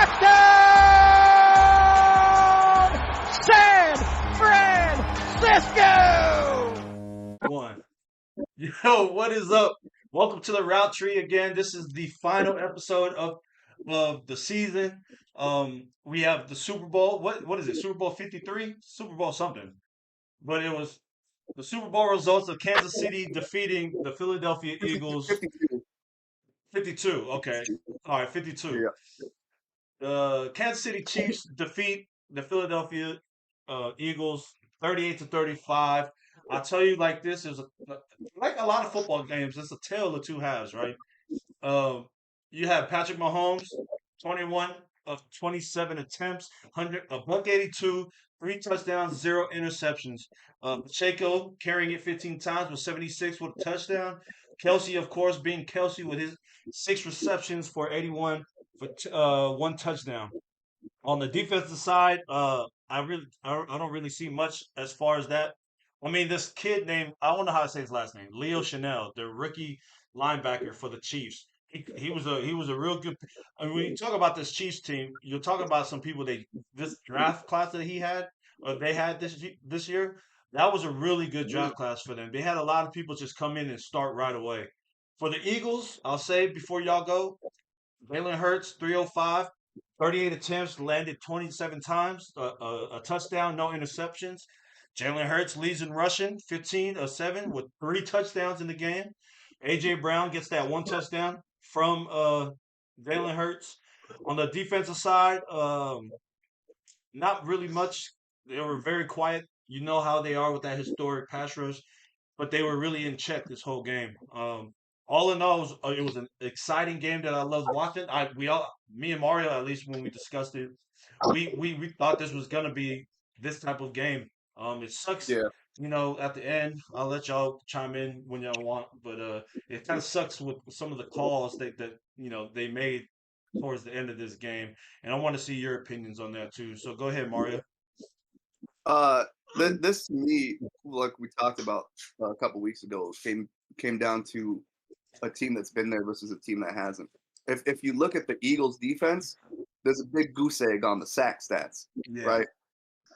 Touchdown! San Francisco! One. Yo, what is up? Welcome to the Route Tree again. This is the final episode of the season. We have the Super Bowl. What is it? Super Bowl 53? Super Bowl something. But it was the Super Bowl results of Kansas City defeating the Philadelphia Eagles 52. 52. Okay. All right, 52. Yeah. The Kansas City Chiefs defeat the Philadelphia Eagles 38-35. I'll tell you like this is like a lot of football games. It's a tale of two halves, right? Uh, you have Patrick Mahomes, 21 of 27 attempts, 100, a buck 82, 3 touchdowns, 0 interceptions. Pacheco carrying it 15 times with 76 with a touchdown. Kelsey, of course, being Kelsey with his 6 receptions for 81 for 1 touchdown. On the defensive side, I don't really see much as far as that. I mean, this kid named I don't know how to say his last name, Leo Chanel, the rookie linebacker for the Chiefs. He was a real good. I mean, when you talk about this Chiefs team, you're talking about some people this draft class that he had or they had this year. That was a really good draft class for them. They had a lot of people just come in and start right away. For the Eagles, I'll say before y'all go, Jalen Hurts, 305, 38 attempts, landed 27 times, a touchdown, no interceptions. Jalen Hurts leads in rushing, 15 of 7 with 3 touchdowns in the game. A.J. Brown gets that 1 touchdown from Jalen Hurts. On the defensive side, not really much. They were very quiet. You know how they are with that historic pass rush, but they were really in check this whole game. All in all, it was an exciting game that I loved watching. Me and Mario, at least when we discussed it, we thought this was gonna be this type of game. It sucks, Yeah. at the end. I'll let y'all chime in when y'all want, but it kind of sucks with some of the calls that they made towards the end of this game, and I want to see your opinions on that too. So go ahead, Mario. This to me, like we talked about a couple weeks ago, came down to a team that's been there versus a team that hasn't. If you look at the Eagles' defense, there's a big goose egg on the sack stats, Yeah. right?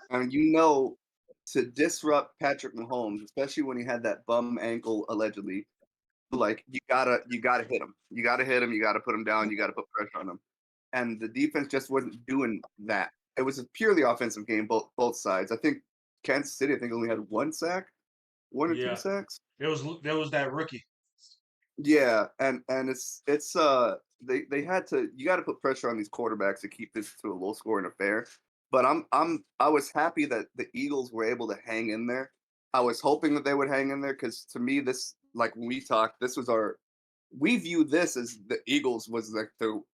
And to disrupt Patrick Mahomes, especially when he had that bum ankle allegedly, like you gotta hit him. You gotta hit him. You gotta put him down. You gotta put pressure on him. And the defense just wasn't doing that. It was a purely offensive game, both sides. I think Kansas City, only had one sack, one or two Yeah. sacks. There was that rookie. Yeah, and they had to. You got to put pressure on these quarterbacks to keep this to a low scoring affair. But I was happy that the Eagles were able to hang in there. I was hoping that they would hang in there because to me, this, like when we talked, we view this as the Eagles was like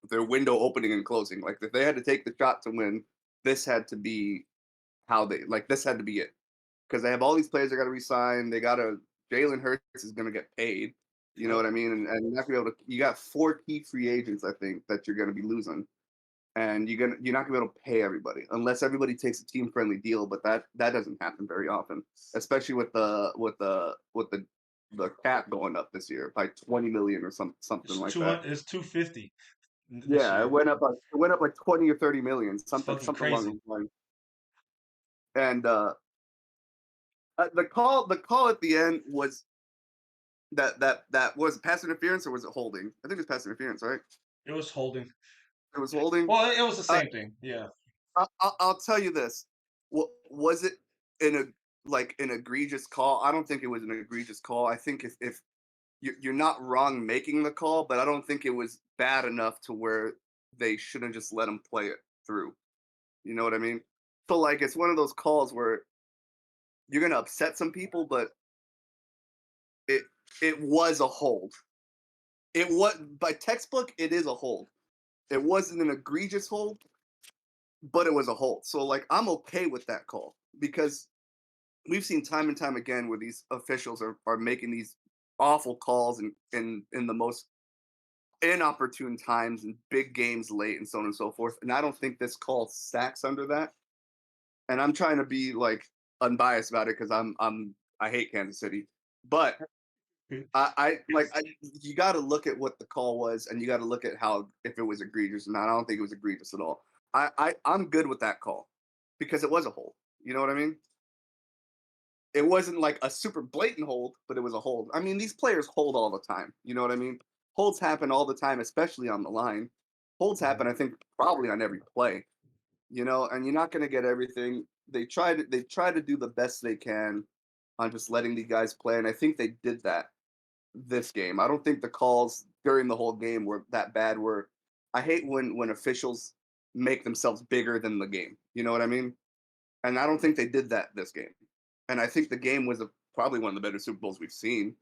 their window opening and closing. Like if they had to take the shot to win, this had to be this had to be it because they have all these players they got to resign. Jalen Hurts is going to get paid. You know what I mean? And you're not gonna be able to. You got 4 key free agents, I think, that you're going to be losing, and you're not going to be able to pay everybody unless everybody takes a team friendly deal. But that doesn't happen very often, especially with the cap going up this year by 20 million or something like that. It's 250. Yeah, it went up like 20 or 30 million, something crazy. along those lines. And the call at the end was that was pass interference or was it holding? I think it was pass interference, right? It was holding. It was holding. Well, it was the same thing. Yeah. I'll tell you this. Was it an egregious call? I don't think it was an egregious call. I think if you're not wrong making the call, but I don't think it was bad enough to where they shouldn't just let him play it through. You know what I mean? So it's one of those calls where you're gonna upset some people, but it was a hold. It was by textbook. It is a hold. It wasn't an egregious hold, but it was a hold. So I'm okay with that call because we've seen time and time again where these officials are making these awful calls in the most inopportune times and big games late and so on and so forth. And I don't think this call stacks under that. And I'm trying to be unbiased about it because I hate Kansas City, but You got to look at what the call was, and you got to look at how if it was egregious or not. I don't think it was egregious at all. I'm good with that call because it was a hold. You know what I mean? It wasn't like a super blatant hold, but it was a hold. I mean, these players hold all the time. You know what I mean? Holds happen all the time, especially on the line. Holds happen, I think, probably on every play. You know, and you're not going to get everything. They try to do the best they can on just letting these guys play, and I think they did that this game. I don't think the calls during the whole game were that bad. I hate when officials make themselves bigger than the game. You know what I mean? And I don't think they did that this game. And I think the game was probably one of the better Super Bowls we've seen.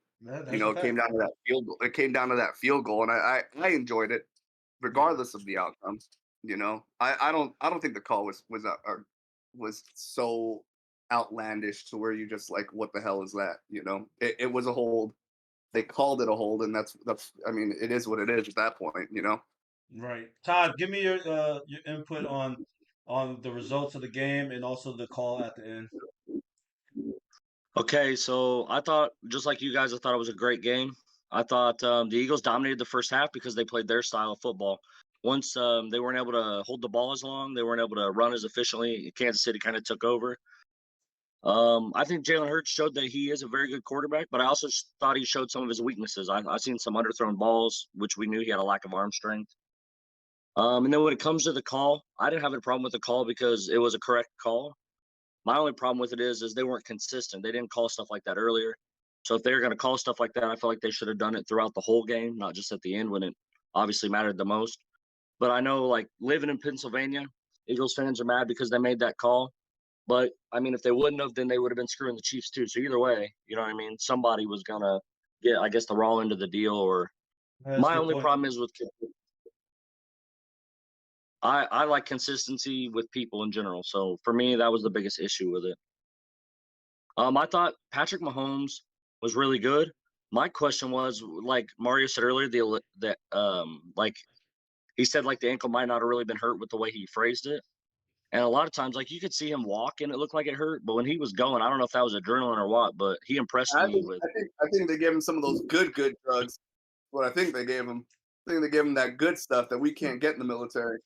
You know, it came down to that field goal. It came down to that field goal, and I enjoyed it, regardless of the outcome. You know, I don't think the call was so outlandish to where you just like, what the hell is that? You know, it was a hold. They called it a hold, and that's I mean, it is what it is at that point. You know. Right. Todd, give me your input on the results of the game and also the call at the end. Okay, so I thought, just like you guys, I thought it was a great game. I thought the Eagles dominated the first half because they played their style of football. Once they weren't able to hold the ball as long, they weren't able to run as efficiently. Kansas City kind of took over. I think Jalen Hurts showed that he is a very good quarterback, but I also thought he showed some of his weaknesses. I seen some underthrown balls, which we knew he had a lack of arm strength. And then when it comes to the call, I didn't have a problem with the call because it was a correct call. My only problem with it is they weren't consistent. They didn't call stuff like that earlier. So if they were going to call stuff like that, I feel like they should have done it throughout the whole game, not just at the end when it obviously mattered the most. But I know, like, living in Pennsylvania, Eagles fans are mad because they made that call. But, I mean, if they wouldn't have, then they would have been screwing the Chiefs too. So either way, you know what I mean? Somebody was going to get, I guess, the raw end of the deal. Or That's a my good only point. problem is with I like consistency with people in general. So for me, that was the biggest issue with it. I thought Patrick Mahomes was really good. My question was, like Mario said earlier, like he said, like the ankle might not have really been hurt with the way he phrased it. And a lot of times, like you could see him walk and it looked like it hurt, but when he was going, I don't know if that was adrenaline or what, but he impressed me with. I think they gave him some of those good drugs. What I think they gave him. I think they gave him that good stuff that we can't get in the military.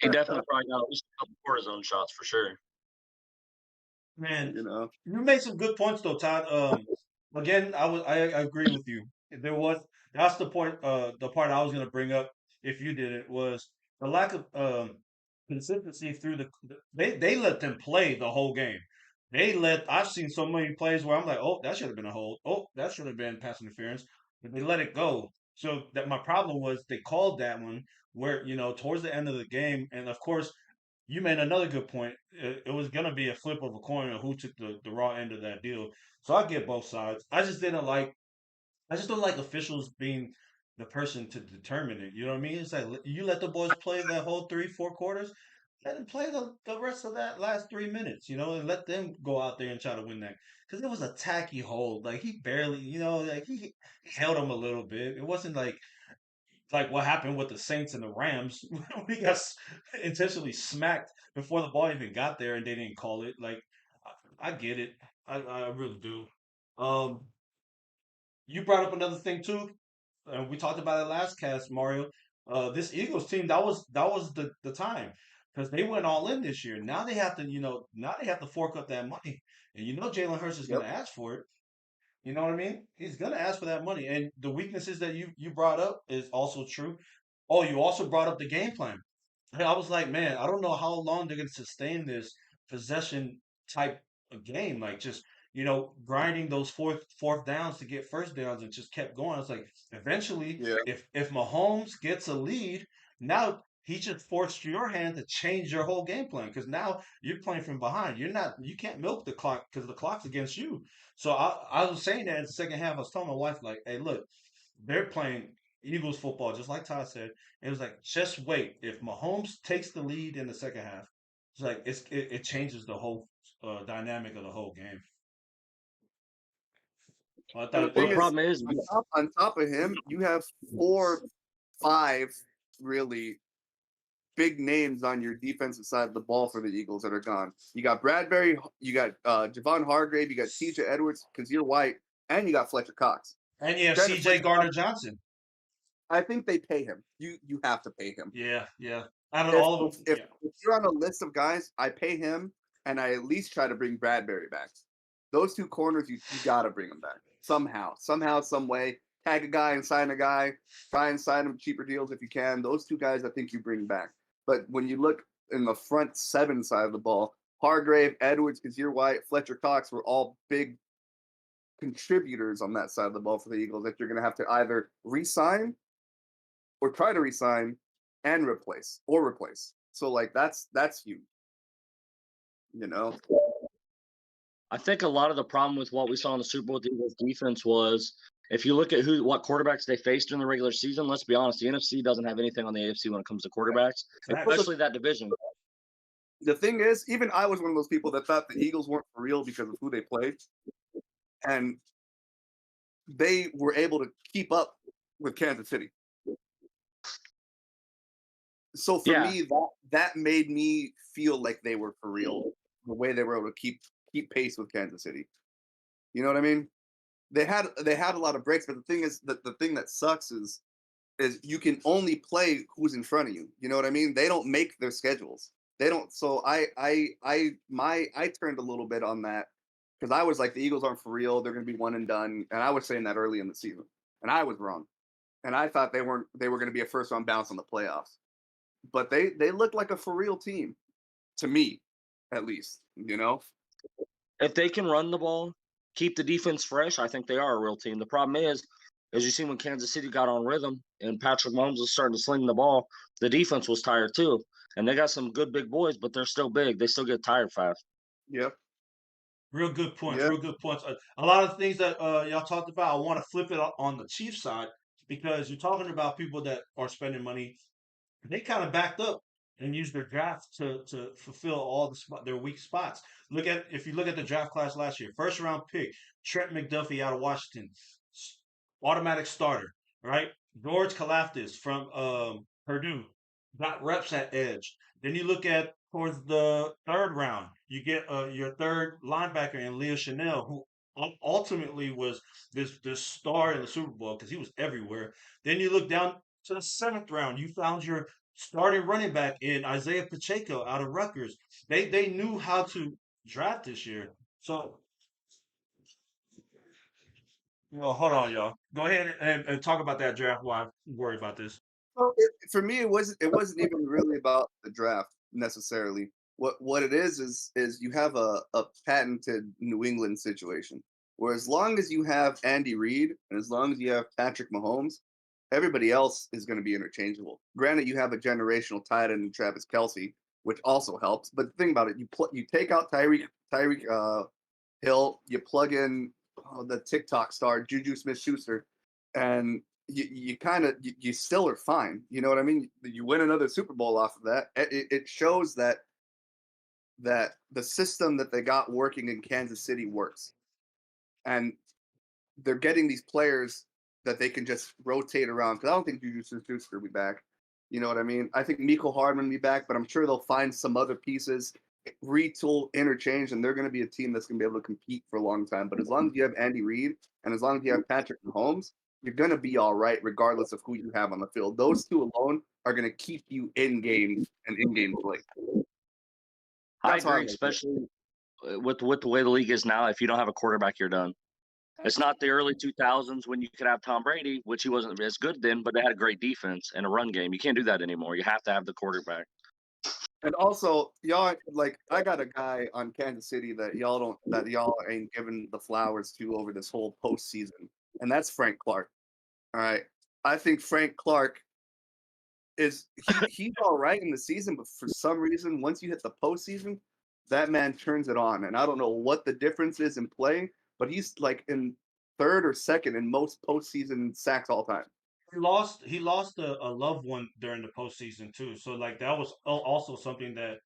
He definitely probably got at least a couple cortisone shots for sure. Man, You know. you made some good points though, Todd. Again, I agree with you. That's the point. The part I was going to bring up if you did it was the lack of consistency through they let them play the whole game. I've seen so many plays where I'm like, oh, that should have been a hold. Oh, that should have been pass interference, but they let it go. So that my problem was they called that one where towards the end of the game, and of course you made another good point. It was going to be a flip of a coin of who took the raw end of that deal. So I get both sides. I just don't like officials being the person to determine it. You know what I mean? It's like you let the boys play that whole 3-4 quarters. Let them play the rest of that last 3 minutes, and let them go out there and try to win that. Because it was a tacky hold. Like he barely, like he held him a little bit. It wasn't like what happened with the Saints and the Rams. We got intentionally smacked before the ball even got there, and they didn't call it. Like I get it, I really do. Um, you brought up another thing too, and we talked about it last cast, Mario. This Eagles team that was the time because they went all in this year. Now they have to now they have to fork up that money, and Jalen Hurts is going to ask for it. You know what I mean? He's gonna ask for that money. And the weaknesses that you brought up is also true. Oh, you also brought up the game plan. And I was like, man, I don't know how long they're gonna sustain this possession type of game. Like just, grinding those fourth downs to get first downs and just kept going. It's like eventually Yeah. if Mahomes gets a lead, now he just forced your hand to change your whole game plan because now you're playing from behind. You can't milk the clock because the clock's against you. So I was saying that in the second half. I was telling my wife, like, hey, look, they're playing Eagles football, just like Todd said. It was like, just wait. If Mahomes takes the lead in the second half, it's like it changes the whole dynamic of the whole game. I And the thought thing The is, problem is, on top of him, you have 4, 5 really big names on your defensive side of the ball for the Eagles that are gone. You got Bradbury, you got Javon Hargrave, you got TJ Edwards because you're white, and you got Fletcher Cox. And you have Granted, C.J. Fletcher Gardner Cox, Johnson. I think they pay him. You have to pay him. Yeah, yeah. Out of If all of them, if yeah. if you're on a list of guys, I pay him, and I at least try to bring Bradbury back. Those two corners, you gotta bring them back somehow, some way. Tag a guy and sign a guy. Try and sign him cheaper deals if you can. Those two guys, I think you bring back. But when you look in the front seven side of the ball, Hargrave, Edwards, Kazir White, Fletcher Cox were all big contributors on that side of the ball for the Eagles that you're going to have to either re-sign or try to re-sign and replace. So like that's huge. You know, I think a lot of the problem with what we saw in the Super Bowl with the Eagles defense was if you look at what quarterbacks they faced during the regular season, let's be honest, the NFC doesn't have anything on the AFC when it comes to quarterbacks, Facts. especially that division. the thing is, even I was one of those people that thought the Eagles weren't for real because of who they played, and they were able to keep up with Kansas City. So for Yeah. me, that made me feel like they were for real. The way they were able to keep pace with Kansas City. You know what I mean? They had a lot of breaks, but the thing is that the thing that sucks is you can only play who's in front of you. You know what I mean? They don't make their schedules. They don't. So I turned a little bit on that because I was like the Eagles aren't for real. They're going to be one and done, and I was saying that early in the season, and I was wrong. And I thought they were going to be a first round bounce on the playoffs, but they looked like a for real team to me, at least. You know. If they can run the ball, keep the defense fresh, I think they are a real team. The problem is, as you see when Kansas City got on rhythm and Patrick Mahomes was starting to sling the ball, the defense was tired too. And they got some good big boys, but they're still big. They still get tired fast. Yeah. Real good points. Yeah. Real good points. A lot of things that y'all talked about, I want to flip it on the Chiefs side because you're talking about people that are spending money. They kind of backed up and used their draft to fulfill all their weak spots. If you look at the draft class last year, first round pick Trent McDuffie out of Washington, automatic starter, right? George Kalafdis from Purdue got reps at edge. Then you look at towards the third round, you get your third linebacker in Leo Chanel, who ultimately was this star in the Super Bowl because he was everywhere. Then you look down to the seventh round, you found your starting running back in Isaiah Pacheco out of Rutgers. They knew how to draft this year. So hold on, y'all. Go ahead and talk about that draft while I worry about this. Well, for me, it wasn't even really about the draft necessarily. What it is you have a patented New England situation where as long as you have Andy Reid and as long as you have Patrick Mahomes, everybody else is going to be interchangeable. Granted, you have a generational tight end in Travis Kelce, which also helps. But think about it: you take out Tyreek Hill, you plug in the TikTok star Juju Smith-Schuster, and you kind of you still are fine. You know what I mean? You win another Super Bowl off of that. It shows that the system that they got working in Kansas City works, and they're getting these players that they can just rotate around. Because I don't think Juju Smith-Schuster will be back. You know what I mean? I think Mecole Hardman will be back, but I'm sure they'll find some other pieces, retool, interchange, and they're going to be a team that's going to be able to compete for a long time. But as long as you have Andy Reid and as long as you have Patrick Mahomes, you're going to be all right regardless of who you have on the field. Those two alone are going to keep you in game and in game play. I agree, especially with the way the league is now. If you don't have a quarterback, you're done. It's not the early 2000s when you could have Tom Brady, which he wasn't as good then, but they had a great defense and a run game. You can't do that anymore. You have to have the quarterback. And also, y'all, like, I got a guy on Kansas City that y'all ain't giving the flowers to over this whole postseason, and that's Frank Clark. All right, I think Frank Clark he's all right in the season, but for some reason, once you hit the postseason, that man turns it on, and I don't know what the difference is in play, but he's like in third or second in most postseason sacks all time. He lost a loved one during the postseason too. So like that was also something that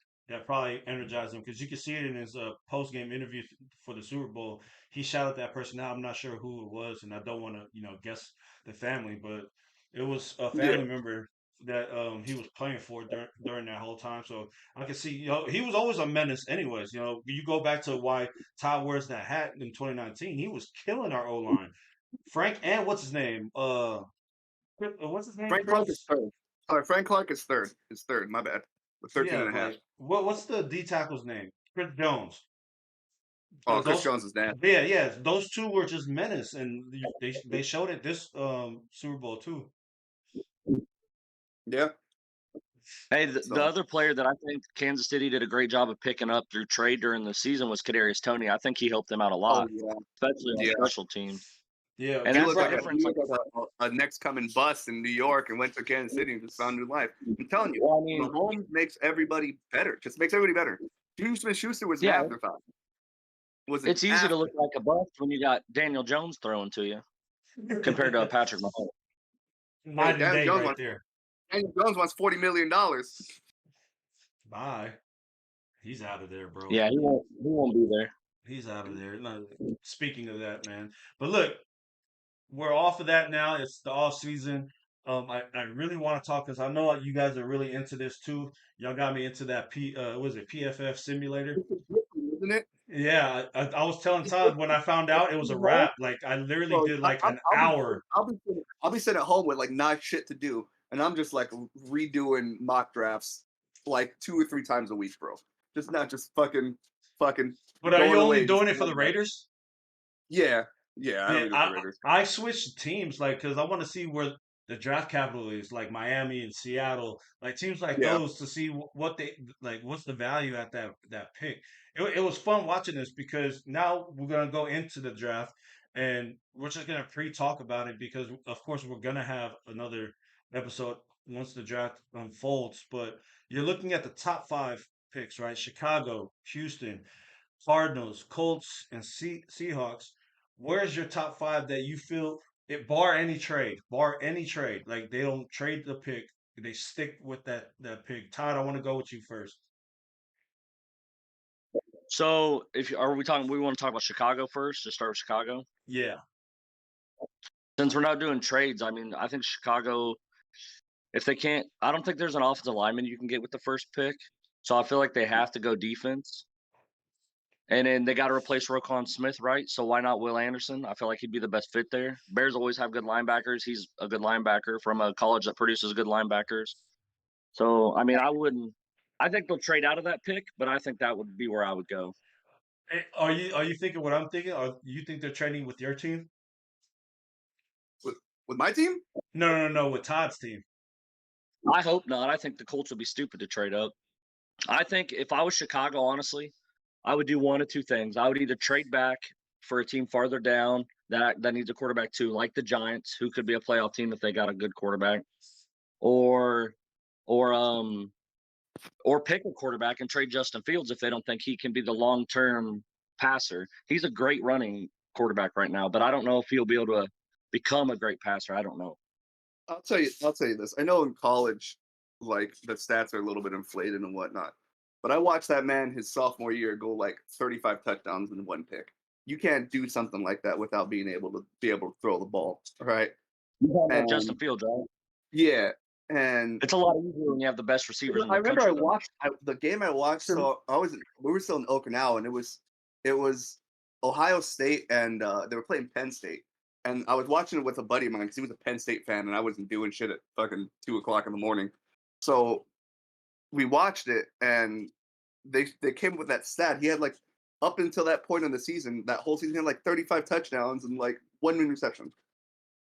probably energized him because you can see it in his post game interview for the Super Bowl. He shouted that person out. I'm not sure who it was, and I don't want to guess the family, but it was a family member that he was playing for during that whole time. So I can see he was always a menace. Anyways, you go back to why Todd wears that hat in 2019. He was killing our O line. Frank and what's his name? What's his name? Frank Clark is Chris? third. Sorry, Frank Clark is third. Is third. My bad. With 13 Yeah, and a half. but what's the D tackle's name? Chris Jones. Oh, Chris Those, Jones is nasty. yeah, those two were just menace, and they showed it this Super Bowl too. Yeah. Hey, the So other player that I think Kansas City did a great job of picking up through trade during the season was Kadarius Toney. I think he helped them out a oh lot, yeah. especially on Yeah. special teams. Yeah, And He that's looked the like difference. Like, a next coming bust in New York and went to Kansas City and just found new life. I'm telling you, well, I mean, Mahomes makes everybody better. Just makes everybody better. Juju Smith-Schuster was an yeah, afterthought. Was an it's easy to look afterthought. like a bust when you got Daniel Jones throwing to you compared to a Patrick Mahomes. Hey, night and Daniel day Jones right wants there. $40 million. Bye. He's out of there, bro. Yeah, he won't be there. He's out of there. No, speaking of that, man. But look, we're off of that now. It's the off season. I really want to talk because I know you guys are really into this too. Y'all got me into that was it PFF simulator? Isn't it? Yeah, I was telling Todd when I found out it was a wrap. Like I literally Bro, did like an I'll hour. I'll be sitting at home with like not shit to do, and I'm just like redoing mock drafts like 2 or 3 times a week, bro. Just not just fucking But are you going only away. doing it for the Raiders? Yeah, I Yeah, only do it for the Raiders. I switched teams like because I want to see where the draft capital is, like Miami and Seattle, like teams like Yeah, those to see what they like. What's the value at that pick? It was fun watching this because now we're gonna go into the draft and we're just gonna pre-talk about it because of course we're gonna have another episode once the draft unfolds. But you're looking at the top 5 picks, right? Chicago, Houston, Cardinals, Colts, and Seahawks. Where's your top 5 that you feel it bar any trade, like they don't trade the pick, they stick with that pick. Todd, I want to go with you first. So, are we talking? We want to talk about Chicago first. Just start with Chicago. Yeah, Since we're not doing trades, I mean, I think Chicago, if they can't, I don't think there's an offensive lineman you can get with the first pick. So I feel like they have to go defense. And then they got to replace Roquan Smith, right? So why not Will Anderson? I feel like he'd be the best fit there. Bears always have good linebackers. He's a good linebacker from a college that produces good linebackers. So, I mean, I think they'll trade out of that pick, but I think that would be where I would go. Are you thinking what I'm thinking? Or you think they're trading with your team? with my team. No, with Todd's team. I hope not. I think the Colts would be stupid to trade up. I think if I was Chicago, honestly, I would do one of two things. I would either trade back for a team farther down that needs a quarterback too, like the Giants, who could be a playoff team if they got a good quarterback, or pick a quarterback and trade Justin Fields if they don't think he can be the long-term passer. He's a great running quarterback right now, but I don't know if he'll be able to become a great passer. I don't know. I'll tell you this. I know in college, like the stats are a little bit inflated and whatnot, but I watched that man his sophomore year go like 35 touchdowns in 1 pick. You can't do something like that without being able to throw the ball, right? And Justin Fields, right? Yeah, and It's a lot easier when you have the best receivers in the I remember country. I watched the game I watched. So we were still in Okinawa, and it was Ohio State, and they were playing Penn State. And I was watching it with a buddy of mine because he was a Penn State fan, and I wasn't doing shit at fucking 2 o'clock in the morning. So we watched it, and they came up with that stat. He had like up until that point in the season, that whole season, he had like 35 touchdowns and like 1 interception.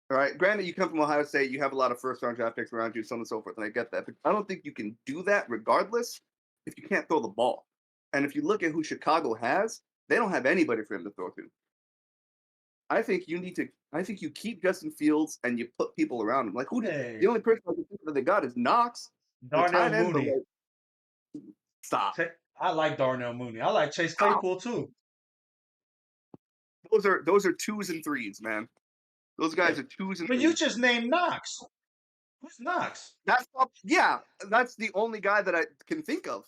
All right. Granted, you come from Ohio State, you have a lot of first-round draft picks around you, so on and so forth, and I get that. But I don't think you can do that regardless if you can't throw the ball. And if you look at who Chicago has, they don't have anybody for him to throw to. I think you keep Justin Fields and you put people around him. Like the only person I can think that they got is Knox. Darnell Mooney. Stop. I like Darnell Mooney. I like Chase Claypool too. Those are 2s and 3s, man. Those guys are 2s and 3s. But you just named Knox. Who's Knox? That's the only guy that I can think of.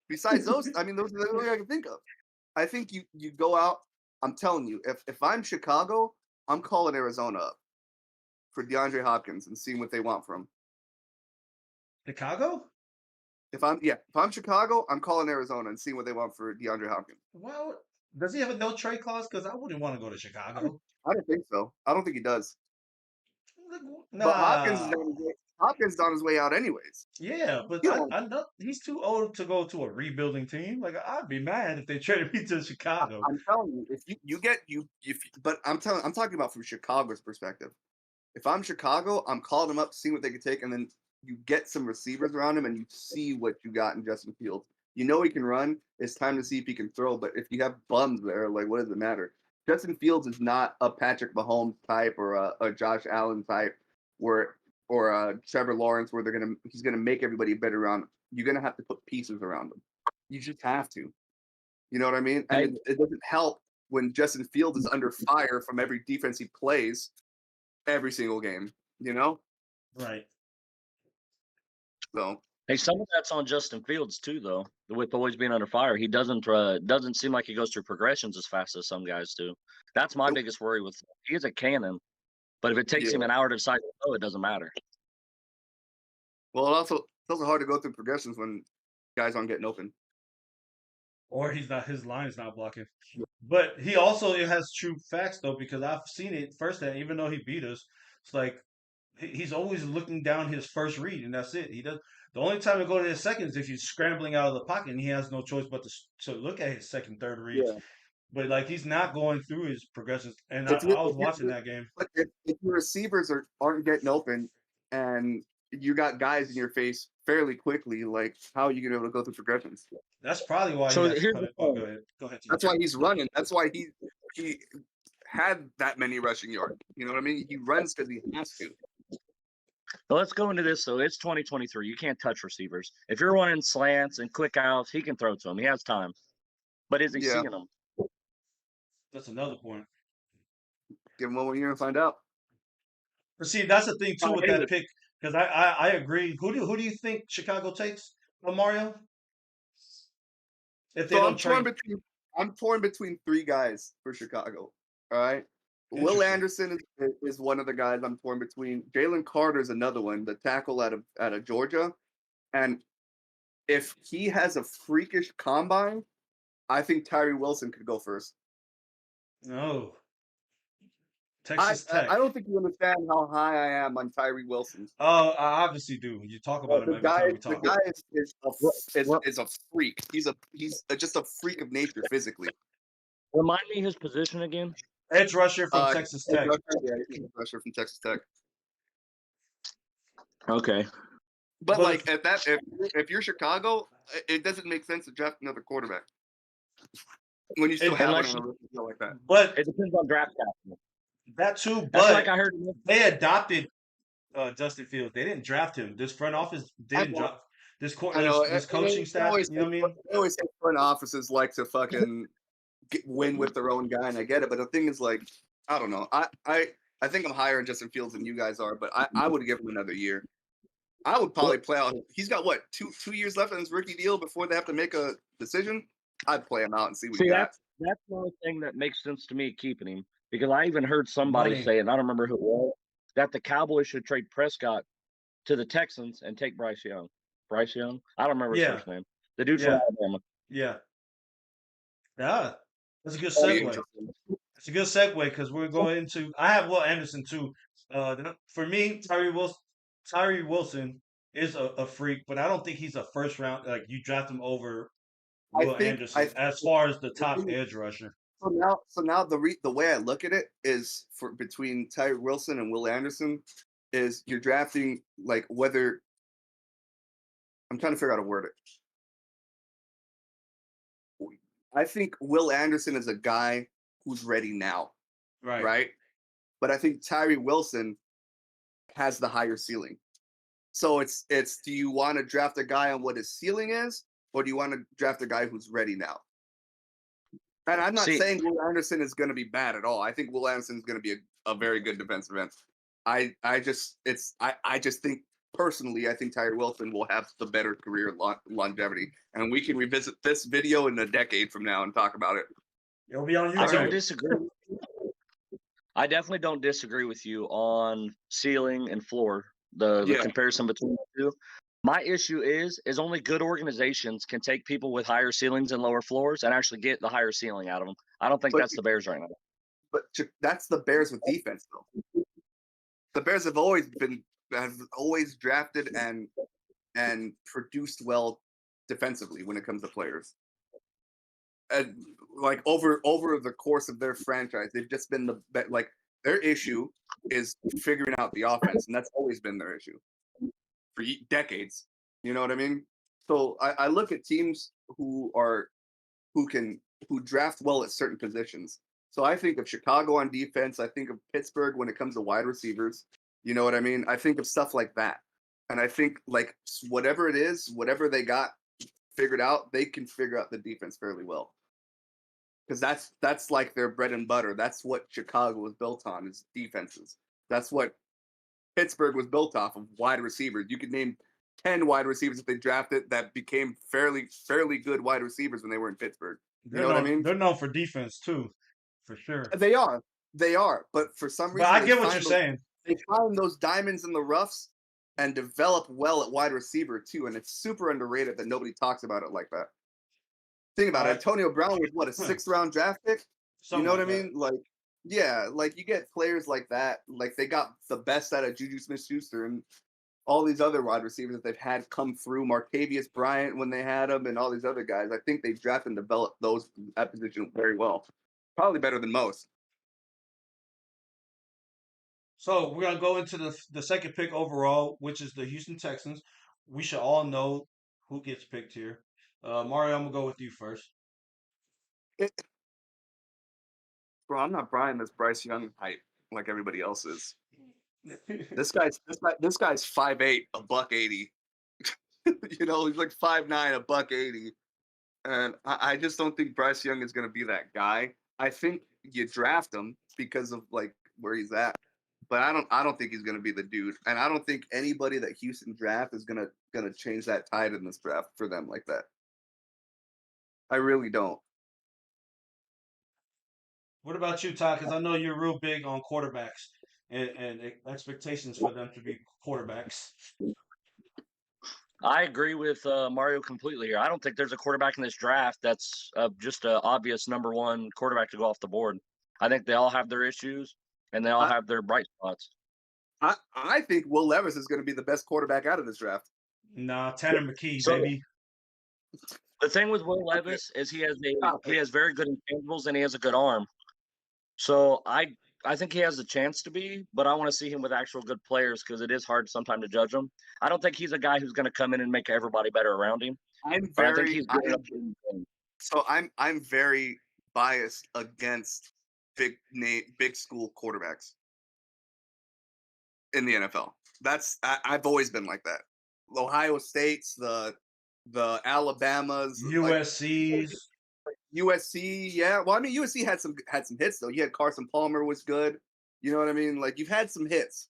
Besides those, I mean, those are the only I can think of. I think you go out. I'm telling you, if I'm Chicago, I'm calling Arizona up for DeAndre Hopkins and seeing what they want from him. Chicago? If I'm Chicago, I'm calling Arizona and seeing what they want for DeAndre Hopkins. Well, does he have a no trade clause? Because I wouldn't want to go to Chicago. I don't think so. I don't think he does. Nah. But Hopkins is on his way out anyways. Yeah, but I know he's too old to go to a rebuilding team. Like I'd be mad if they traded me to Chicago. I'm telling you, but I'm talking about from Chicago's perspective. If I'm Chicago, I'm calling him up, seeing what they could take, and then you get some receivers around him, and you see what you got in Justin Fields. You know he can run. It's time to see if he can throw. But if you have bums there, like what does it matter? Justin Fields is not a Patrick Mahomes type or a Josh Allen type, or a Trevor Lawrence, where he's gonna make everybody better around him. You're gonna have to put pieces around him. You just have to. You know what I mean? And it doesn't help when Justin Fields is under fire from every defense he plays every single game. You know? Right. So. Hey, some of that's on Justin Fields too, though. With always being under fire, he doesn't seem like he goes through progressions as fast as some guys do. That's my biggest worry with him. He is a cannon, but if it takes him an hour to decide to throw, it doesn't matter. Well, it's also hard to go through progressions when guys aren't getting open. Or his line is not blocking. But he also has true facts though, because I've seen it firsthand. Even though he beat us, it's like he's always looking down his first read, and that's it. He does. The only time to go to his second is if he's scrambling out of the pocket, and he has no choice but to look at his second, third reads. Yeah. But like he's not going through his progressions. And I was watching that game. If your receivers aren't getting open, and you got guys in your face fairly quickly, like how are you gonna be able to go through progressions? That's probably why. So go ahead. That's why he's running. That's why he had that many rushing yards. You know what I mean? He runs because he has to. Well, let's go into this. So it's 2023. You can't touch receivers. If you're running slants and quick outs, he can throw to them. He has time. But is he seeing them? That's another point. Give him 1 more year and find out. But see, that's the thing too with that pick, because I agree. Who do you think Chicago takes, Mario? If they don't trade. I'm torn between 3 guys for Chicago. All right. Will Anderson is one of the guys I'm torn between. Jalen Carter is another one, the tackle out of Georgia. And if he has a freakish combine, I think Tyree Wilson could go first. No. Texas Tech. I don't think you understand how high I am on Tyree Wilson. Oh, I obviously do. You talk about him every time we talk. The guy is a freak. He's just a freak of nature physically. Remind me his position again. Edge rusher from Texas Tech. Edge rusher from Texas Tech. Okay. But like at that, if you're Chicago, it doesn't make sense to draft another quarterback when you still have one on a rookie deal like that. But it depends on draft capital. That too, but that's like I heard they adopted Justin Fields. They didn't draft him. This front office didn't draft this coaching staff. You know what I mean? They always say front offices like to fucking win with their own guy, and I get it. But the thing is, like, I don't know. I think I'm higher on Justin Fields than you guys are, but I would give him another year. I would probably play out. He's got what, two years left on his rookie deal before they have to make a decision. I'd play him out and see what he got. That's the only thing that makes sense to me keeping him, because I even heard somebody say, and I don't remember who it was, that the Cowboys should trade Prescott to the Texans and take Bryce Young. Bryce Young? I don't remember his first name. The dude from Alabama. Yeah. Yeah. That's a good segue. It's a good segue because we're going into. I have Will Anderson too. For me, Tyree Wilson is a freak, but I don't think he's a first round. Like you draft him over Will Anderson as far as the top edge rusher. So now the way I look at it is between Tyree Wilson and Will Anderson is you're drafting like whether. I'm trying to figure out how to word it. I think Will Anderson is a guy who's ready now. Right. But I think Tyree Wilson has the higher ceiling. So it's do you want to draft a guy on what his ceiling is, or do you want to draft a guy who's ready now? And I'm not saying Will Anderson is going to be bad at all. I think Will Anderson is going to be a very good defensive end. I just think personally, I think Tyree Wilson will have the better career longevity, and we can revisit this video in a decade from now and talk about it. It'll be on YouTube. I don't disagree. I definitely don't disagree with you on ceiling and floor. The comparison between the two. My issue is only good organizations can take people with higher ceilings and lower floors and actually get the higher ceiling out of them. I don't think that's the Bears right now. But that's the Bears with defense, though. The Bears have always drafted and produced well defensively when it comes to players. And like over the course of their franchise, they've just been like their issue is figuring out the offense, and that's always been their issue for decades. You know what I mean? So I look at teams who draft well at certain positions. So I think of Chicago on defense. I think of Pittsburgh when it comes to wide receivers. You know what I mean? I think of stuff like that. And I think like whatever it is, whatever they got figured out, they can figure out the defense fairly well. Because that's like their bread and butter. That's what Chicago was built on, is defenses. That's what Pittsburgh was built off of, wide receivers. You could name 10 wide receivers that they drafted that became fairly good wide receivers when they were in Pittsburgh. You know what I mean? They're known for defense too, for sure. They are. But for some reason, But I get what you're saying. They find those diamonds in the roughs and develop well at wide receiver too, and it's super underrated that nobody talks about it like that. Think about it. Antonio Brown was what, a 6th round draft pick? You know what I mean? Like, yeah, like you get players like that. Like they got the best out of Juju Smith-Schuster and all these other wide receivers that they've had come through. Martavius Bryant when they had him, and all these other guys. I think they draft and develop that position very well. Probably better than most. So we're gonna go into the second pick overall, which is the Houston Texans. We should all know who gets picked here. Mario, I'm gonna go with you first. Bro, I'm not buying this Bryce Young hype like everybody else is. This guy's 5'8", $180. You know, he's like 5'9", $180. And I just don't think Bryce Young is gonna be that guy. I think you draft him because of like where he's at. But I don't think he's gonna be the dude. And I don't think anybody that Houston draft is gonna change that tide in this draft for them like that. I really don't. What about you, Todd? Because I know you're real big on quarterbacks and expectations for them to be quarterbacks. I agree with Mario completely here. I don't think there's a quarterback in this draft that's just an obvious number one quarterback to go off the board. I think they all have their issues and they all have their bright spots. I think Will Levis is going to be the best quarterback out of this draft. Nah, Tanner McKee, baby. The thing with Will Levis is he has very good intangibles and he has a good arm. So I think he has a chance to be, but I want to see him with actual good players because it is hard sometimes to judge him. I don't think he's a guy who's going to come in and make everybody better around him. I'm very biased against big school quarterbacks in the NFL. I've always been like that. Ohio State's, the Alabamas, USC's. USC, yeah. Well, I mean, USC had some hits though. You had Carson Palmer was good. You know what I mean? Like you've had some hits.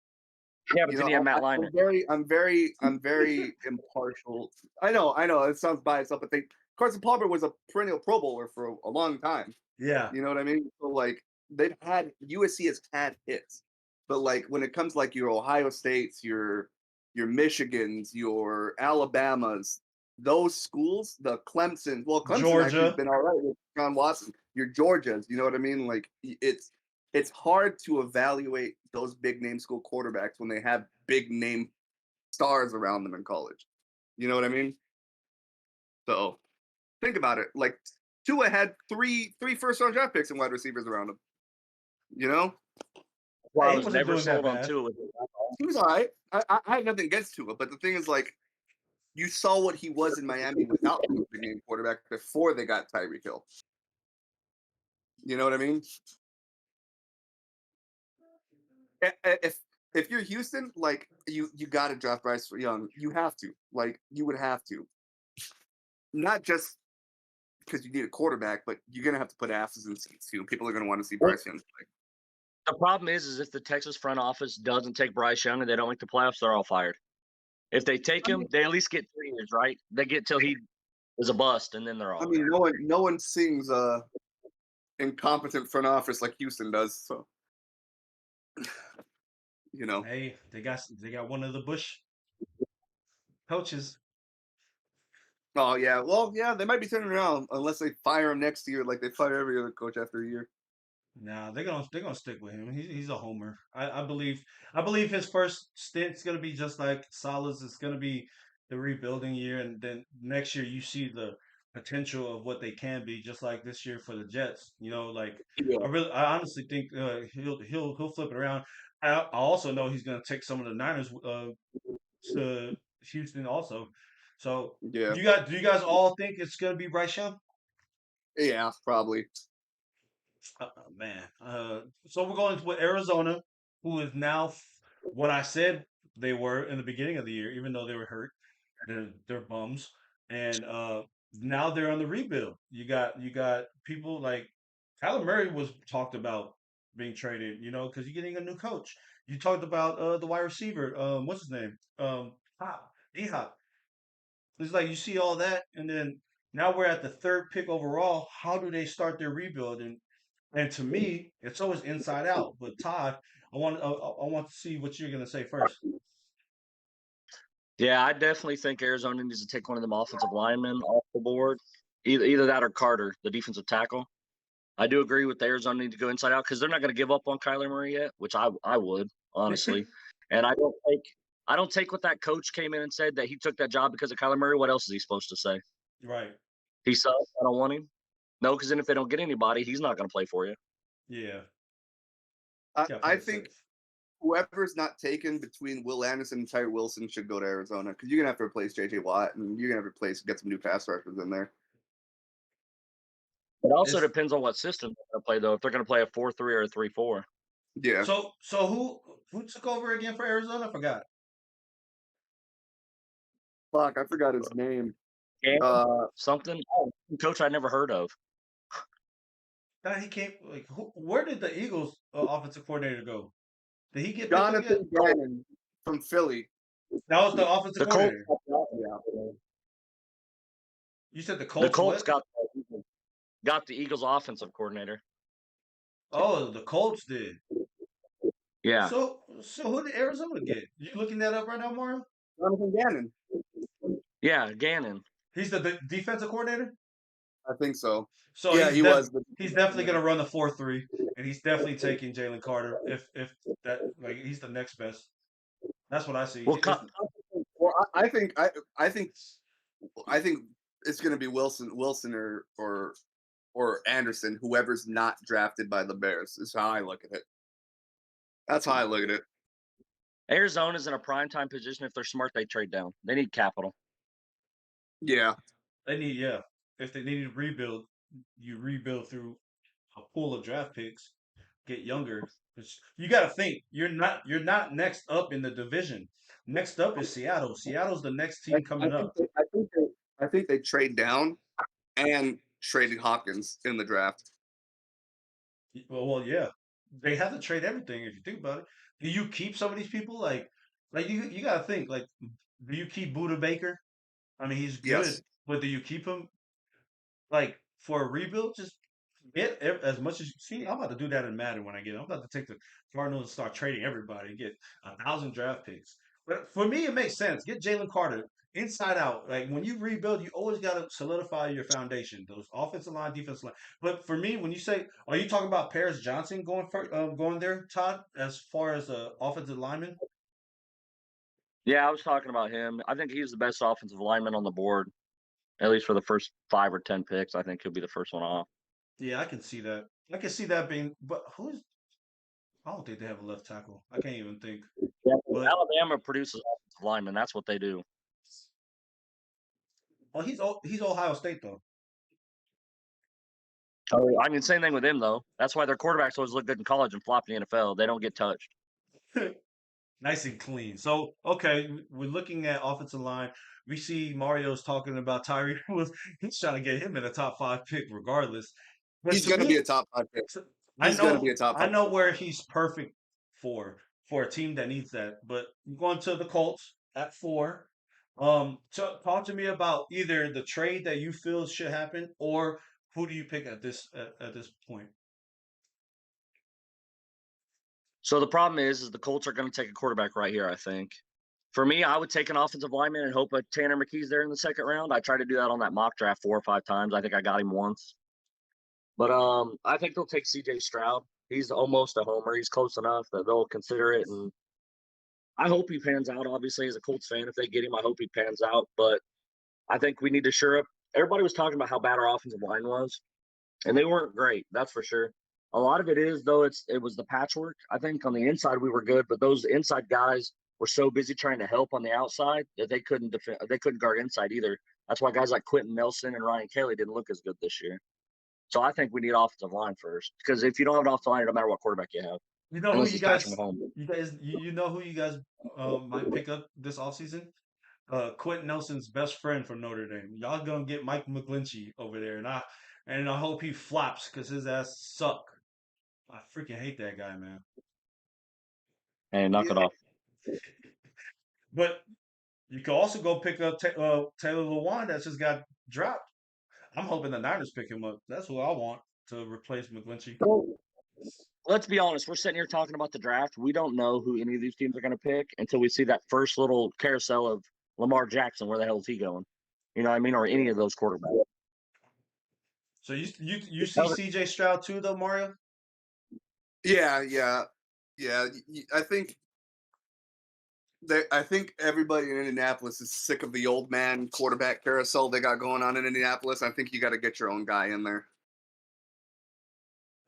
Yeah, but then you have Matt Leinart. I'm very impartial. I know. It sounds biased, but Carson Palmer was a perennial Pro Bowler for a long time. Yeah. You know what I mean? So like USC has had hits, but like when it comes like your Ohio States, your Michigans, your Alabamas. Those schools, the Clemson, Clemson actually has been all right with John Watson. Your Georgias, you know what I mean? Like it's hard to evaluate those big name school quarterbacks when they have big name stars around them in college. You know what I mean? So think about it. Like Tua had three first-round draft picks and wide receivers around him. You know? Well, I was never sold on Tua. He was all right. I had nothing against Tua, but the thing is, like, you saw what he was in Miami without the big name quarterback before they got Tyreek Hill. You know what I mean? If you're Houston, like you got to draft Bryce Young. You have to. Like you would have to. Not just because you need a quarterback, but you're gonna have to put asses in seats too. People are gonna want to see Bryce Young play. The problem is if the Texas front office doesn't take Bryce Young and they don't make the playoffs, they're all fired. If they take him, they at least get 3 years, right? They get till he is a bust, and then they're all. I mean, no one sings incompetent front office like Houston does. So, you know. Hey, they got one of the Bush coaches. Oh yeah, well yeah, they might be turning around unless they fire him next year, like they fire every other coach after a year. Nah, they're gonna stick with him. He's a homer. I believe his first stint's gonna be just like Salah's. It's gonna be the rebuilding year, and then next year you see the potential of what they can be, just like this year for the Jets. Like Yeah. I honestly think he'll flip it around. I also know he's gonna take some of the Niners to Houston also. So Yeah. do you guys all think it's gonna be Bryce Young? Yeah. Probably. Man. So we're going with Arizona, who is now what I said they were in the beginning of the year, even though they were hurt. They're bums, and now they're on the rebuild. You got people like Kyler Murray was talked about being traded, because you're getting a new coach. You talked about the wide receiver, what's his name, D-Hop. It's like you see all that, and then now we're at the third pick overall. How do they start their rebuild? And to me, it's always inside out. But Todd, I want to see what you're gonna say first. Yeah, I definitely think Arizona needs to take one of them offensive linemen off the board. Either that or Carter, the defensive tackle. I do agree with Arizona need to go inside out because they're not going to give up on Kyler Murray yet, which I would honestly. And I don't take what that coach came in and said that he took that job because of Kyler Murray. What else is he supposed to say? Right? He sucks. I don't want him. No, because then if they don't get anybody, he's not going to play for you. Yeah, I definitely think safe. whoever's not taken between Will Anderson and Tyree Wilson should go to Arizona because you're gonna have to replace J.J. Watt and you're gonna have to get some new pass rushers in there. It also It's depends on what system they're going to play, though. If they're going to play a 4-3 or a 3-4. Yeah. so who took over again for Arizona? I forgot. Fuck, I forgot his name. And something coach I never heard of. Now he came. Like, where did the Eagles offensive coordinator go? Did he get picked up yet? Jonathan Gannon from Philly. That was the offensive The Colts, coordinator. Yeah. You said the the Colts. Colts What? got the Eagles offensive coordinator. Oh, the Colts did. Yeah. So who did Arizona get? You looking that up right now, Mario? Jonathan Gannon. Yeah, Gannon. He's the defensive coordinator. I think so. So Yeah, he was. he's definitely gonna run the 4-3, and he's definitely taking Jalen Carter if that like he's the next best. That's what I see. Well, Well, I think it's going to be Wilson or Anderson, whoever's not drafted by the Bears. Is how I look at it. That's how I look at it. Arizona's in a primetime position. If they're smart, they trade down. They need capital. Yeah. They need If they need to rebuild, you rebuild through a pool of draft picks, get younger. You got to think you're not next up in the division. Next up is Seattle. Seattle's the next team I coming think up. I think they trade down and traded Hopkins in the draft. Well, yeah, they have to trade everything if you think about it. Do you keep some of these people like you got to think like, do you keep Buda Baker? I mean, he's good, Yes. but do you keep him like for a rebuild? Just get as much as you see. I'm about to do that in Madden when I get. I'm about to take the Cardinals and start trading everybody and get 1,000 draft picks. But for me, it makes sense. Get Jalen Carter inside out. Like when you rebuild, you always got to solidify your foundation. Those offensive line, defensive line. But for me, when you say, are you talking about Paris Johnson going there, Todd? As far as offensive lineman? Yeah, I was talking about him. I think he's the best offensive lineman on the board, at least for the first 5 or 10 picks. I think he'll be the first one off. Yeah, I can see that. I can see that being. But who's? I don't think they have a left tackle. I can't even think. Yeah, But Alabama produces offensive linemen. That's what they do. well, he's Ohio State though. Oh, I mean, same thing with him though. That's why their quarterbacks always look good in college and flop in the NFL. They don't get touched. Nice and clean. So, okay, we're looking at offensive line. We see Mario's talking about Tyree. He's trying to get him in a top 5 pick regardless. But He's to going to be me, a top 5 pick. so- He's going to be a top I 5 know pick. where he's perfect for a team that needs that. But I'm going to the Colts at 4. Talk to me about either the trade that you feel should happen, or who do you pick at this point? So the problem is the Colts are going to take a quarterback right here, I think. For me, I would take an offensive lineman and hope Tanner McKee's there in the second round. I tried to do that on that mock draft 4 or 5 times. I think I got him once. But I think they'll take C.J. Stroud. He's almost a homer. He's close enough that they'll consider it, and I hope he pans out. Obviously, as a Colts fan, if they get him, I hope he pans out. But I think we need to shore up. Everybody was talking about how bad our offensive line was, and they weren't great. That's for sure. A lot of it is though. It was the patchwork. I think on the inside we were good, but those inside guys were so busy trying to help on the outside that they couldn't defend. They couldn't guard inside either. That's why guys like Quentin Nelson and Ryan Kelly didn't look as good this year. So I think we need offensive line first, because if you don't have an offensive line, no matter what quarterback you have, You know who unless you it's Patrick guys, Mahomes. you know who you guys might pick up this offseason? Quentin Nelson's best friend from Notre Dame. Y'all gonna get Mike McGlinchey over there, and I hope he flops because his ass suck. I freaking hate that guy, man. And knock it Yeah. off. But you could also go pick up Taylor Lewan that just got dropped. I'm hoping the Niners pick him up. That's who I want to replace McGlinchey. Let's be honest. We're sitting here talking about the draft. We don't know who any of these teams are going to pick until we see that first little carousel of Lamar Jackson. Where the hell is he going? You know what I mean? Or any of those quarterbacks. So you see C.J. Stroud too, though, Mario? Yeah. I think everybody in Indianapolis is sick of the old man quarterback carousel they got going on in Indianapolis. I think you got to get your own guy in there.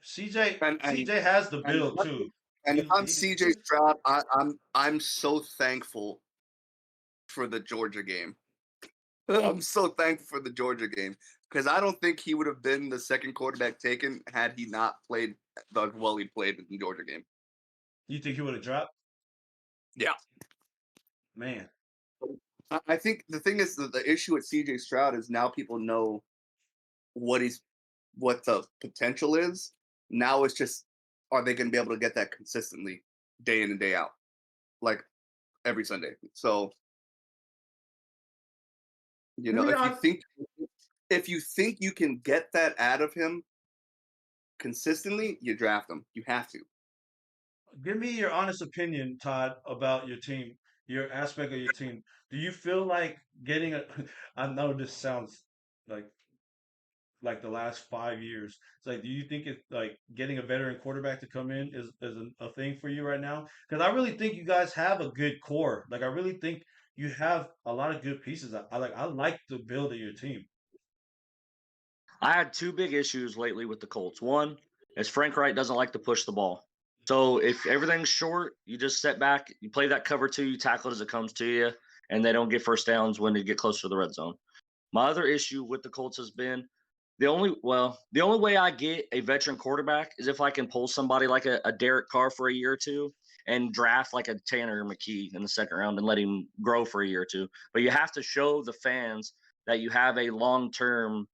CJ has the build too. And if I'm CJ Stroud, I'm so thankful for the Georgia game. I'm so thankful for the Georgia game because I don't think he would have been the second quarterback taken had he not played the well he played in the Georgia game. You think he would have dropped? Yeah. Man. I think the thing is that the issue with CJ Stroud is now people know what the potential is. Now it's just, are they going to be able to get that consistently day in and day out, like every Sunday? So, if you think you can get that out of him consistently, you draft him. You have to. Give me your honest opinion, Todd, about your team, your aspect of your team. Do you feel like getting I know this sounds like the last 5 years. It's like, do you think it's like getting a veteran quarterback to come in is a thing for you right now? Because I really think you guys have a good core. Like, I really think you have a lot of good pieces. I like the build of your team. I had two big issues lately with the Colts. One is Frank Wright doesn't like to push the ball. So if everything's short, you just step back, you play that cover two, you tackle it as it comes to you, and they don't get first downs when they get closer to the red zone. My other issue with the Colts has been the only way I get a veteran quarterback is if I can pull somebody like a Derek Carr for a year or two and draft like a Tanner McKee in the second round and let him grow for a year or two. But you have to show the fans that you have a long-term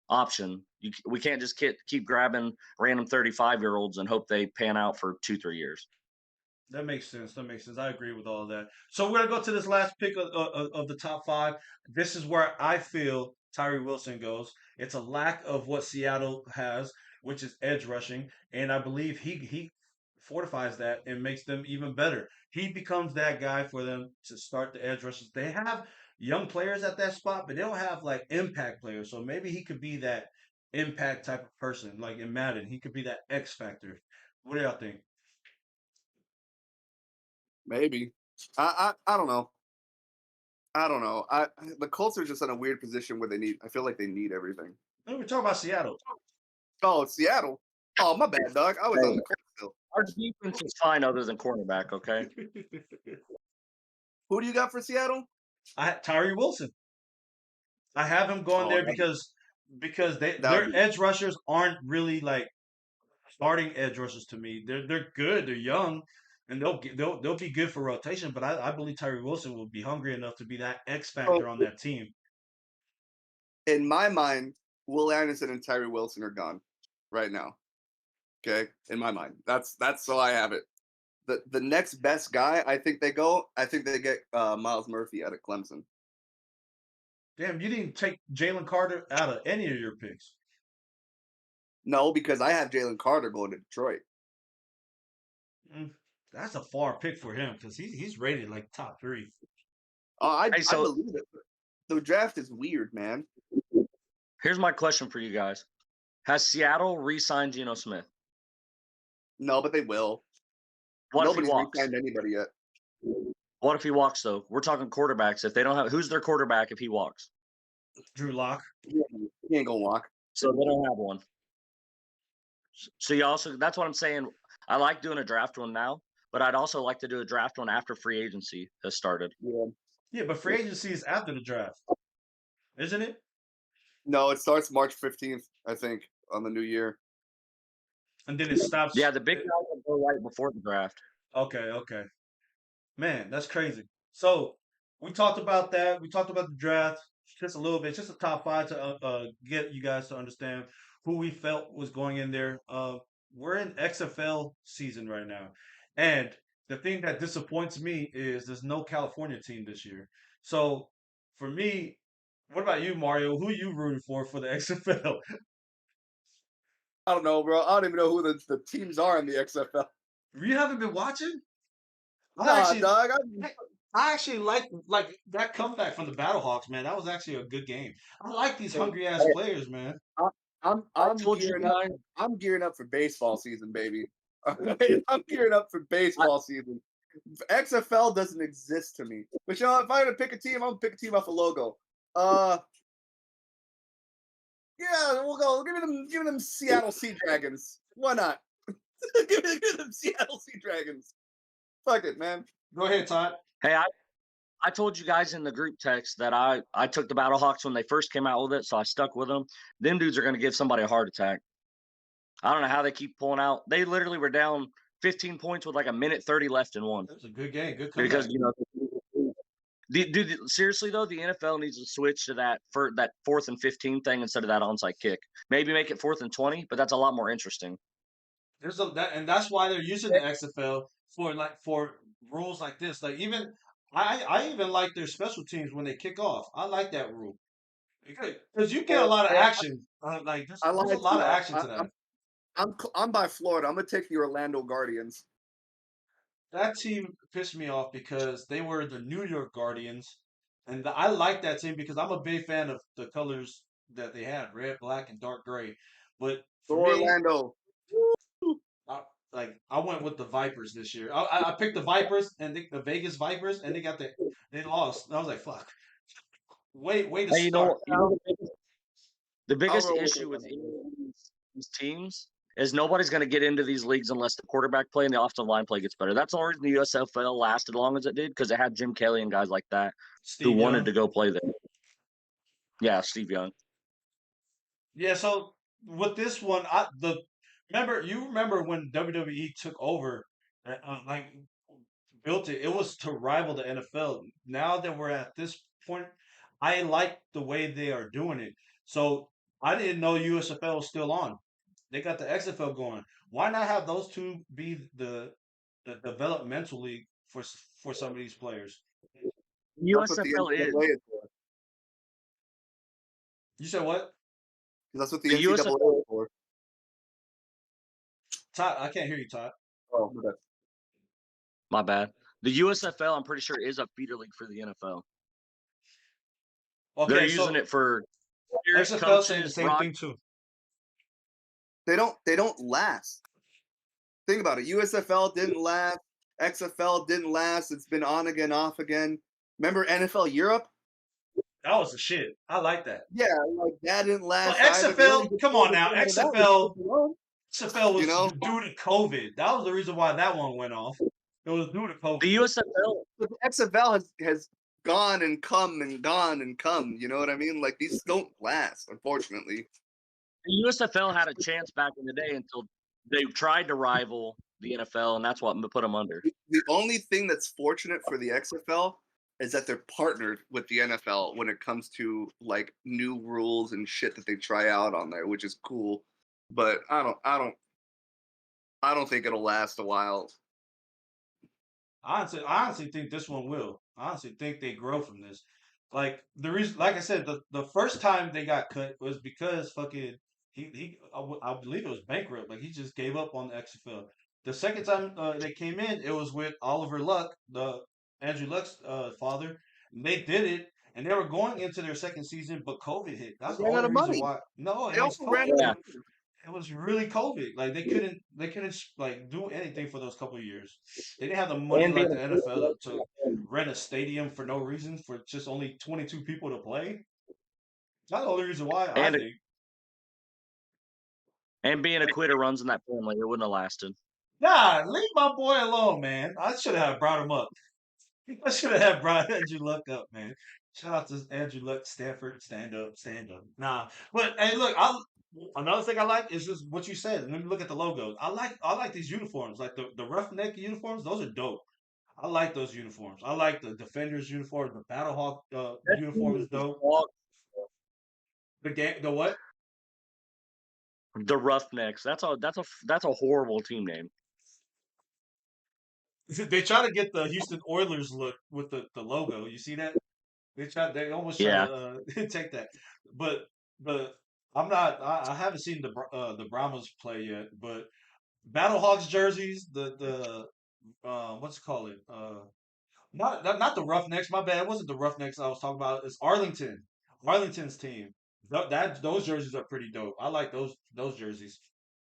option. We can't just keep grabbing random 35-year-olds and hope they pan out for 2-3 years. That makes sense. I agree with all of that. So we're gonna go to this last pick of the top 5. This is where I feel Tyree Wilson goes. It's a lack of what Seattle has, which is edge rushing, and I believe he fortifies that and makes them even better. He becomes that guy for them to start the edge rushes. They have young players at that spot, but they don't have like impact players. So maybe he could be that impact type of person, like in Madden. He could be that X factor. What do y'all think? Maybe. I don't know. The Colts are just in a weird position where I feel like they need everything. No, we're talking about Seattle. Oh, it's Seattle. Oh, my bad, dog. I was on the Colts still. Our defense is fine other than cornerback, okay? Who do you got for Seattle? Tyree Wilson. I have him going there because their edge rushers aren't really like starting edge rushers to me. They're good. They're young, and they'll be good for rotation. But I believe Tyree Wilson will be hungry enough to be that X factor on that team. In my mind, Will Anderson and Tyree Wilson are gone right now. Okay, in my mind, that's so I have it. The next best guy, I think they get Miles Murphy out of Clemson. Damn, you didn't take Jalen Carter out of any of your picks. No, because I have Jalen Carter going to Detroit. That's a far pick for him because he's rated like top 3. I believe it. The draft is weird, man. Here's my question for you guys. Has Seattle re-signed Geno Smith? No, but they will. What Nobody's if he walks? re-signed anybody yet. What if he walks though? We're talking quarterbacks. If they don't have, who's their quarterback if he walks? Drew Lock. He ain't gonna walk. So they don't have one. So you also, that's what I'm saying. I like doing a draft one now, but I'd also like to do a draft one after free agency has started. Yeah. Yeah, but free agency is after the draft, isn't it? No, it starts March 15th, I think, on the new year. And then it stops. Yeah, the big guys will go right before the draft. Okay. Man, that's crazy. So we talked about that. We talked about the draft just a little bit, just a top five to get you guys to understand who we felt was going in there. We're in XFL season right now, and the thing that disappoints me is there's no California team this year. So for me, what about you, Mario? Who are you rooting for the XFL? I don't know, bro. I don't even know who the teams are in the XFL. You haven't been watching? Nah, dog. I actually like that comeback from the Battlehawks, man. That was actually a good game. I like these hungry ass players, man. I'm gearing up for baseball season, baby. I'm gearing up for baseball season. XFL doesn't exist to me. But you know, if I had to pick a team, I'm gonna pick a team off a logo. Yeah, we'll go. Give me them Seattle Sea Dragons. Why not? give me them Seattle Sea Dragons. Fuck it, man. Go ahead, Todd. Hey, I told you guys in the group text that I took the Battlehawks when they first came out with it, so I stuck with them. Them dudes are going to give somebody a heart attack. I don't know how they keep pulling out. They literally were down 15 points with like a minute 30 left and won. That was a good game. Good comeback. Because, you know, dude, seriously though, the NFL needs to switch to that 4th and 15 thing instead of that onside kick. Maybe make it 4th and 20, but that's a lot more interesting. And that's why they're using the XFL for rules like this. Like even I even like their special teams when they kick off. I like that rule because you get a lot of action. There's a lot of action to that. I'm by Florida. I'm gonna take the Orlando Guardians. That team pissed me off because they were the New York Guardians, and I like that team because I'm a big fan of the colors that they had: red, black, and dark gray. But for me, Orlando. I went with the Vipers this year. I picked the Vipers and the Vegas Vipers, and they lost. I was like, fuck. Wait to hey, start. The biggest issue with these teams is nobody's going to get into these leagues unless the quarterback play and the offensive line play gets better. That's the only reason the USFL lasted as long as it did, because it had Jim Kelly and guys like that who wanted to go play there. Yeah, Steve Young. Yeah, so with this one, remember when WWE took over, built it. It was to rival the NFL. Now that we're at this point, I like the way they are doing it. So I didn't know USFL was still on. They got the XFL going. Why not have those two be the developmental league for some of these players? USFL is. You said what? That's what the NCAA is for. Todd, I can't hear you, Todd. Oh, my bad. The USFL, I'm pretty sure, is a feeder league for the NFL. Okay, they're using it for XFL saying the same thing too. They don't last. Think about it. USFL didn't last. XFL didn't last. It's been on again, off again. Remember NFL Europe? That was the shit. I like that. Yeah, like that didn't last. Well, XFL, come on now. XFL was due to COVID. That was the reason why that one went off. It was due to COVID. The XFL has gone and come and gone and come. You know what I mean? Like these don't last, unfortunately. The USFL had a chance back in the day until they tried to rival the NFL, and that's what put them under. The only thing that's fortunate for the XFL is that they're partnered with the NFL when it comes to like new rules and shit that they try out on there, which is cool. But I don't think it'll last a while. I honestly think this one will. I honestly think they grow from this. Like the reason, like I said, the first time they got cut was because fucking I believe it was bankrupt. Like he just gave up on the XFL. The second time they came in, it was with Oliver Luck, the Andrew Luck's father. And they did it, and they were going into their second season, but COVID hit. That's the only reason why. No, they also ran it was really COVID. Like they couldn't like do anything for those couple of years. They didn't have the money And like being the NFL to rent a stadium for no reason for just only 22 people to play. That's the only reason why I and think. and being a quitter runs in that family. It wouldn't have lasted. Nah, leave my boy alone, man. I should have brought him up. I should have brought Andrew Luck up, man. Shout out to Andrew Luck, Stanford, stand up, stand up. Nah, but hey, look, another thing I like is just what you said. Let me look at the logos. I like these uniforms, like the roughneck uniforms. Those are dope. I like those uniforms. I like the Defenders uniform. The Battlehawk That uniform team is is dope. dog. The what? The Roughnecks. That's a horrible team name. They try to get the Houston Oilers look with the logo. You see that? They almost try Yeah. to take that, but I'm not. I haven't seen the Brahmas play yet. But Battlehawks jerseys, what's it called? Not the Roughnecks. My bad. It wasn't the Roughnecks I was talking about. It's Arlington. Arlington's team. Those jerseys are pretty dope. I like those jerseys.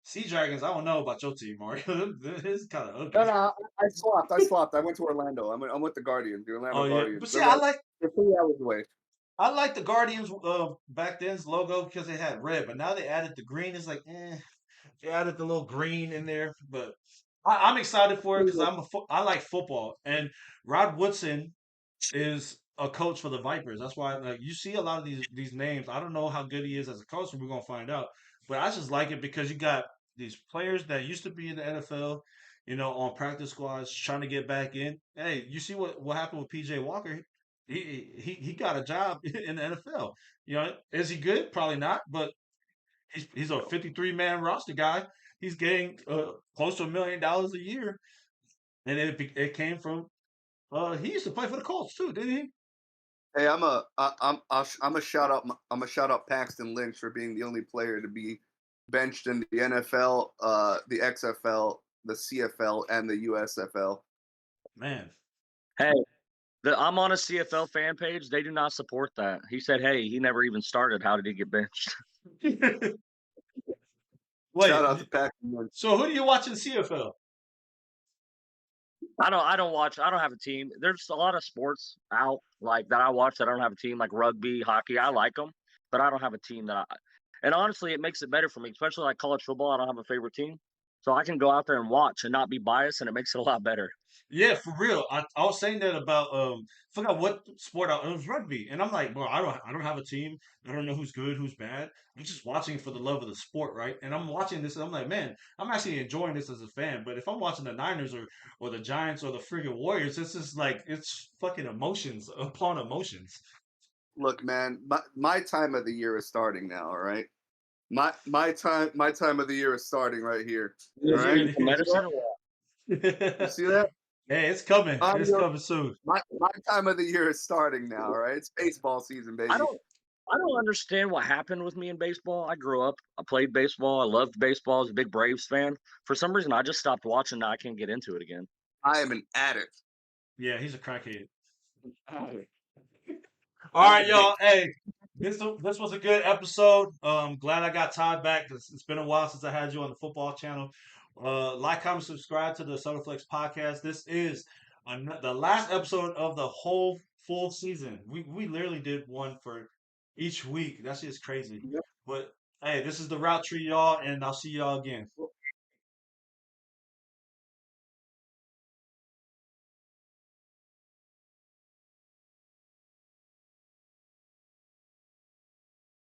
Sea Dragons. I don't know about your team, Mario. It's kind of No, ugly. no, I swapped. I swapped. I went to Orlando. I'm with the Guardians, the Orlando Oh yeah, but Guardians. see, I like They're 3 hours away. I like the Guardians back then's logo because they had red, but now they added the green. It's like, they added the little green in there. But I'm excited for it because I like football, and Rod Woodson is a coach for the Vipers. That's why like you see a lot of these names. I don't know how good he is as a coach, and we're gonna find out. But I just like it because you got these players that used to be in the NFL, on practice squads trying to get back in. Hey, you see what happened with PJ Walker? He got a job in the NFL. Is he good? Probably not, but he's a 53-man roster guy. He's getting close to $1 million a year, and it came from he used to play for the Colts too, didn't he? Hey, I'm a shout out Paxton Lynch for being the only player to be benched in the NFL, the XFL, the CFL, and the USFL. Man, Hey, I'm on a CFL fan page. They do not support that. He said, "Hey, he never even started. How did he get benched?" Shout out to wait. Paxton Lynch. So who do you watch in CFL? I don't watch. I don't have a team. There's a lot of sports out like that I watch that I don't have a team, like rugby, hockey. I like them, but I don't have a team that I. And honestly, it makes it better for me, especially like college football. I don't have a favorite team, so I can go out there and watch and not be biased, and it makes it a lot better. Yeah, for real. I was saying that about forgot what sport it was rugby, and I'm like, bro, I don't have a team. I don't know who's good, who's bad. I'm just watching for the love of the sport, right? And I'm watching this, and I'm like, man, I'm actually enjoying this as a fan. But if I'm watching the Niners or the Giants or the friggin' Warriors, it's just like it's fucking emotions upon emotions. Look, man, my time of the year is starting now. All right, my time of the year is starting right here. All Is right, it medicine? you see that? Hey, it's coming. It's Audio, coming soon. my time of the year is starting now. All right, it's baseball season, I baby. don't. I don't understand what happened with me in baseball. I grew up. I played baseball. I loved baseball. I was a big Braves fan. For some reason, I just stopped watching. Now I can't get into it again. I am an addict. Yeah, he's a crackhead. Addict. All right, y'all. Hey, this was a good episode. Glad I got Todd back. It's been a while since I had you on the football channel. Like, comment, subscribe to the Sutterflex podcast. This is the last episode of the whole full season. We literally did one for each week. That's just crazy. Yep. But hey, this is the route tree, y'all, and I'll see y'all again.